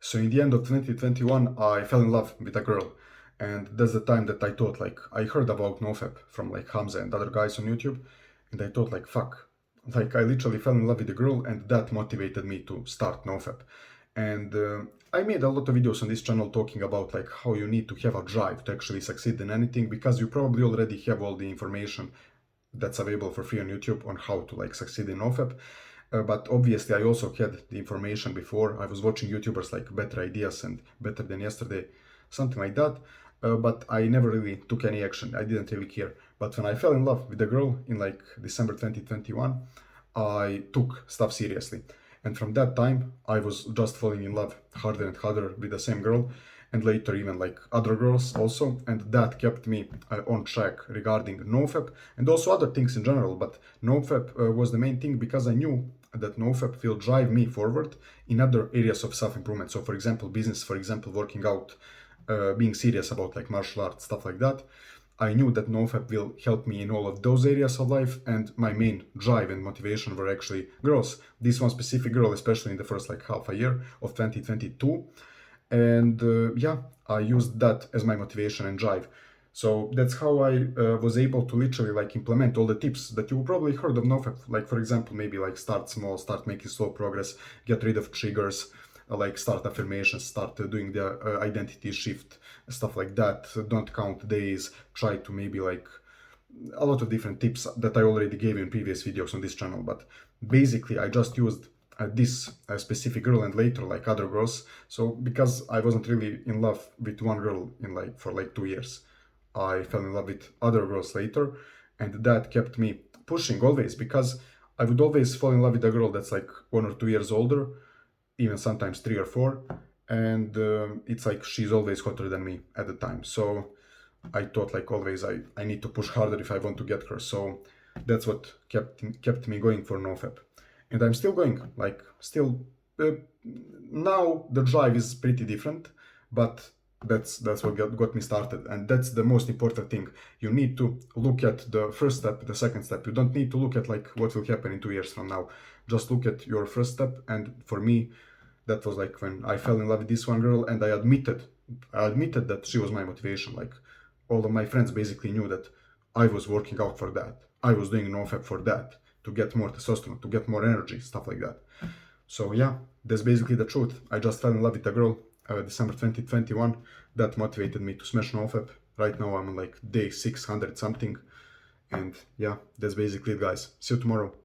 So in the end of 2021, I fell in love with a girl. And that's the time that I thought, like, I heard about nofap from like Hamza and other guys on YouTube. And I thought, like, fuck. Like, I literally fell in love with the girl, and that motivated me to start nofap. And I made a lot of videos on this channel talking about like how you need to have a drive to actually succeed in anything, because you probably already have all the information that's available for free on YouTube on how to like succeed in nofap. But obviously, I also had the information before. I was watching YouTubers like Better Ideas and Better Than Yesterday, something like that. But I never really took any action. I didn't really care. But when I fell in love with a girl in like December 2021, I took stuff seriously. And from that time, I was just falling in love harder and harder with the same girl, and later even like other girls also. And that kept me on track regarding nofap and also other things in general. But nofap was the main thing because I knew that nofap will drive me forward in other areas of self-improvement. So for example, business, for example, working out, being serious about like martial arts, stuff like that. I knew that nofap will help me in all of those areas of life, and my main drive and motivation were actually girls. This one specific girl, especially in the first like half a year of 2022. And yeah, I used that as my motivation and drive. So that's how I was able to literally like implement all the tips that you probably heard of nofap. Like for example, maybe like start small, start making slow progress, get rid of triggers, like start affirmations, start doing the identity shift, stuff like that. Don't count days, try to maybe like a lot of different tips that I already gave in previous videos on this channel. But basically I just used this specific girl and later like other girls. So because I wasn't really in love with one girl in like for like 2 years, I fell in love with other girls later, and that kept me pushing always, because I would always fall in love with a girl that's like 1 or 2 years older, even sometimes 3 or 4, and it's like she's always hotter than me at the time. So I thought like always I need to push harder if I want to get her. So that's what kept me going for nofap, and I'm still going. Like still, now the drive is pretty different, but that's what got me started, and that's the most important thing. You need to look at the first step, the second step. You don't need to look at like what will happen in 2 years from now. Just look at your first step. And for me, that was like when I fell in love with this one girl, and I admitted that she was my motivation. Like all of my friends basically knew that I was working out for that. I was doing nofap for that, to get more testosterone, to get more energy, stuff like that. So yeah, that's basically the truth. I just fell in love with a girl December 2021. That motivated me to smash nofap. Right now I'm on like day 600 something. And yeah, that's basically it, guys. See you tomorrow.